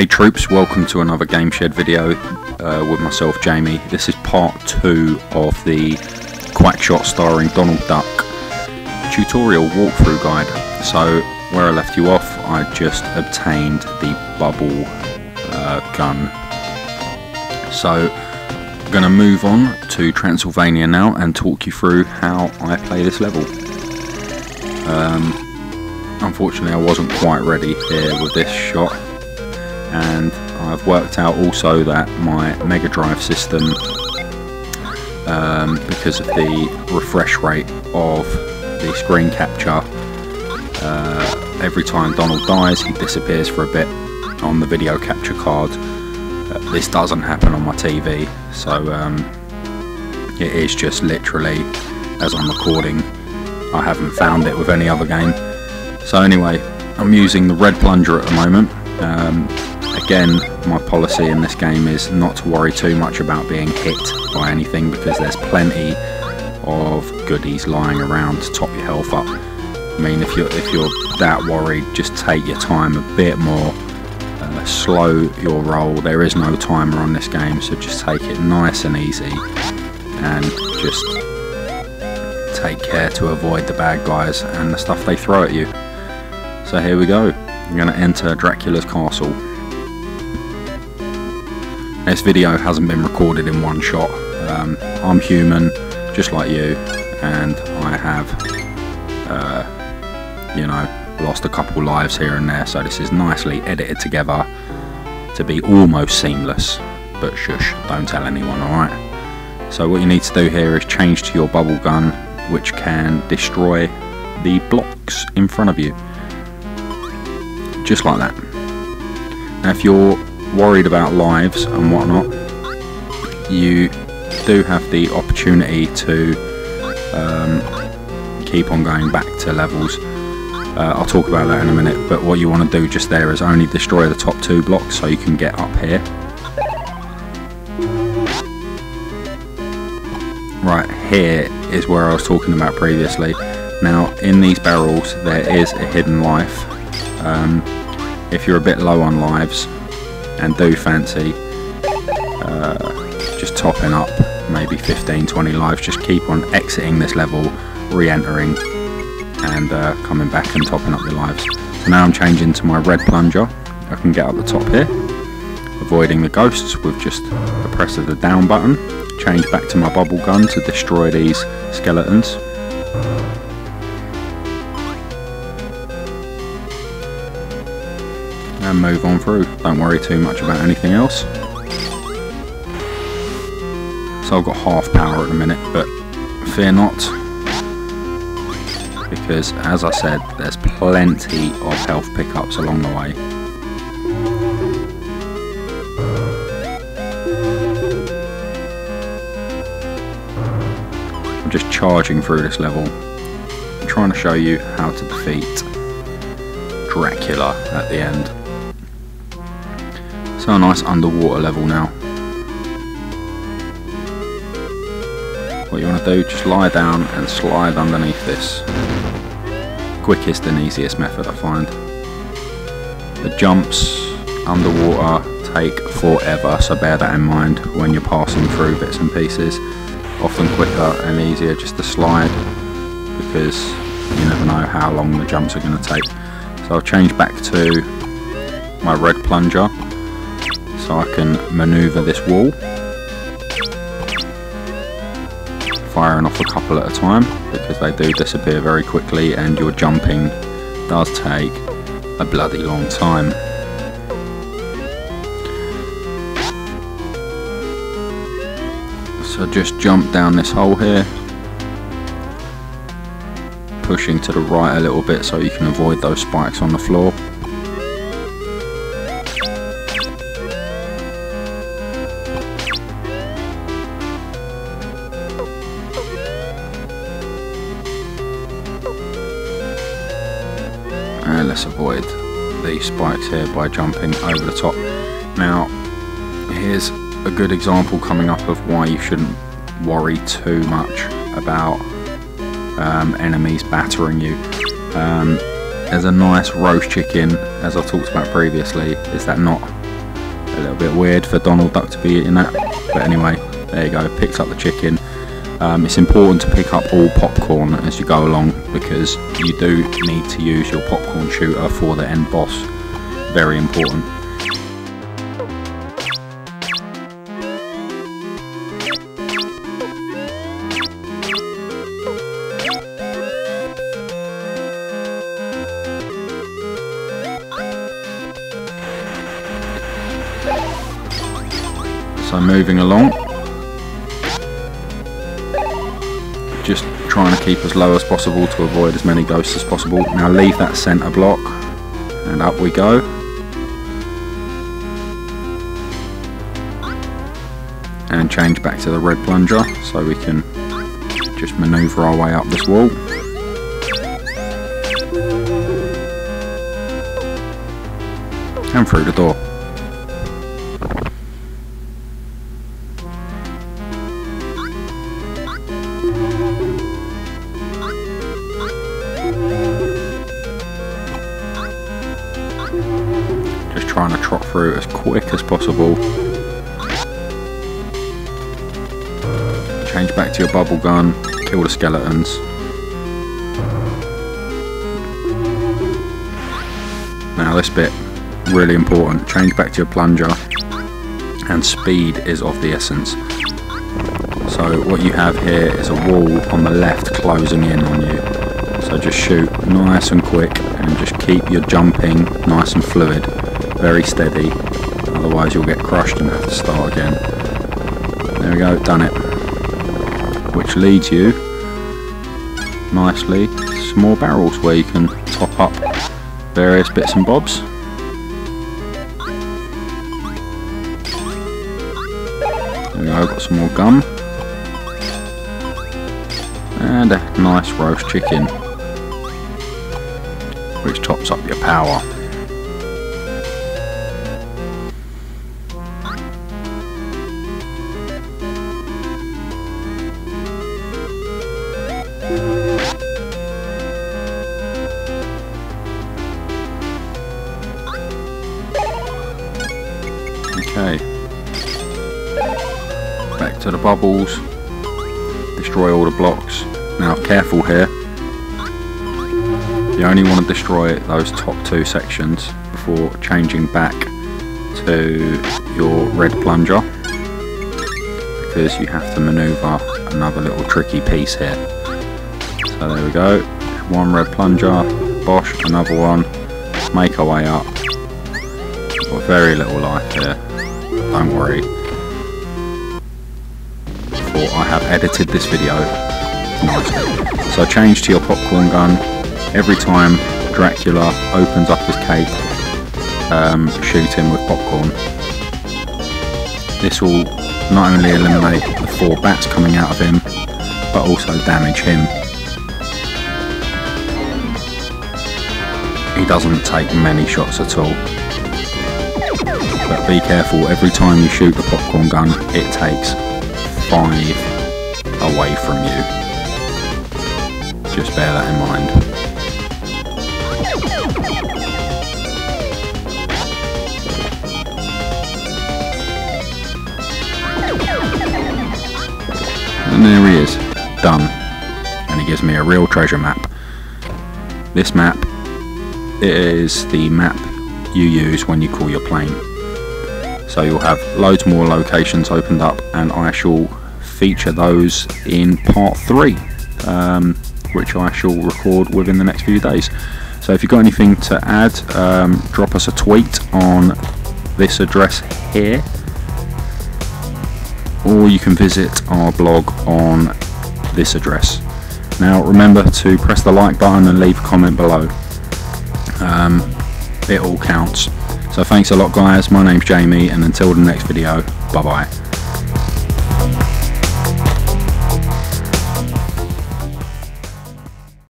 Hey troops, welcome to another Game Shed video with myself, Jamie. This is part 2 of the Quackshot starring Donald Duck tutorial walkthrough guide. So where I left you off, I just obtained the bubble gun. So I'm going to move on to Transylvania now and talk you through how I play this level. Unfortunately I wasn't quite ready here with this shot, and I've worked out also that my Mega Drive system, because of the refresh rate of the screen capture, every time Donald dies he disappears for a bit on the video capture card. This doesn't happen on my TV, so it is just literally as I'm recording. I haven't found it with any other game. So anyway, I'm using the red plunger at the moment. Again, my policy in this game is not to worry too much about being hit by anything, because there's plenty of goodies lying around to top your health up. I mean, if you're that worried, just take your time a bit more. Slow your roll. There is no timer on this game, so just take it nice and easy and just take care to avoid the bad guys and the stuff they throw at you. So here we go. I'm going to enter Dracula's castle. This video hasn't been recorded in one shot. I'm human just like you, and I have you know, lost a couple lives here and there, so this is nicely edited together to be almost seamless. But shush, don't tell anyone, alright? So what you need to do here is change to your bubble gun, which can destroy the blocks in front of you, just like that. Now if you're worried about lives and whatnot, you do have the opportunity to keep on going back to levels. I'll talk about that in a minute, but what you want to do just there is only destroy the top 2 blocks so you can get up here. Right, here is where I was talking about previously. Now in these barrels there is a hidden life. If you're a bit low on lives and do fancy just topping up maybe 15-20 lives, just keep on exiting this level, re-entering and coming back and topping up your lives. So now I'm changing to my red plunger. I can get up the top here, avoiding the ghosts with just the press of the down button. Change back to my bubble gun to destroy these skeletons. And move on through. Don't worry too much about anything else. So I've got half power at the minute, but fear not, because as I said, there's plenty of health pickups along the way. I'm just charging through this level, I'm trying to show you how to defeat Dracula at the end. So a nice underwater level now. What you want to do, just lie down and slide underneath this. Quickest and easiest method I find. The jumps underwater take forever, so bear that in mind when you're passing through bits and pieces. Often quicker and easier just to slide, because you never know how long the jumps are going to take. So I'll change back to my red plunger so I can manoeuvre this wall, firing off a couple at a time, because they do disappear very quickly and your jumping does take a bloody long time. So just jump down this hole here, pushing to the right a little bit so you can avoid those spikes on the floor. And let's avoid these spikes here by jumping over the top. Now here's a good example coming up of why you shouldn't worry too much about enemies battering you. There's a nice roast chicken, as I talked about previously. Is that not a little bit weird for Donald Duck to be eating that, but anyway, there you go, picks up the chicken. It's important to pick up all popcorn as you go along, because you do need to use your popcorn shooter for the end boss. Very important. So moving along, just trying to keep as low as possible to avoid as many ghosts as possible. Now leave that centre block and up we go. And change back to the red plunger so we can just manoeuvre our way up this wall. And through the door. Just trying to trot through as quick as possible. Change back to your bubble gun, kill the skeletons. Now this bit, really important, change back to your plunger, and speed is of the essence. So what you have here is a wall on the left closing in on you. So just shoot nice and quick and just keep your jumping nice and fluid, very steady, otherwise you'll get crushed and have to start again. There we go, done it. Which leads you nicely to some more barrels where you can top up various bits and bobs. There we go, got some more gum. And a nice roast chicken, which tops up your power. Okay, back to the bubbles, destroy all the blocks. Now careful here, you only want to destroy those top two sections before changing back to your red plunger, because you have to manoeuvre another little tricky piece here. So there we go, one red plunger, bosh, another one, make our way up. Got very little life here, don't worry, for I have edited this video nicely. So change to your popcorn gun. Every time Dracula opens up his cape, shoot him with popcorn. This will not only eliminate the 4 bats coming out of him, but also damage him. He doesn't take many shots at all. But be careful, every time you shoot the popcorn gun, it takes 5 away from you. Just bear that in mind. And there he is, done. And he gives me a real treasure map. This map is the map you use when you call your plane. So you'll have loads more locations opened up, and I shall feature those in part 3, which I shall record within the next few days. So if you've got anything to add, drop us a tweet on this address here, or you can visit our blog on this address. Now remember to press the like button and leave a comment below. It all counts. So thanks a lot guys, my name's Jamie, and until the next video, bye bye.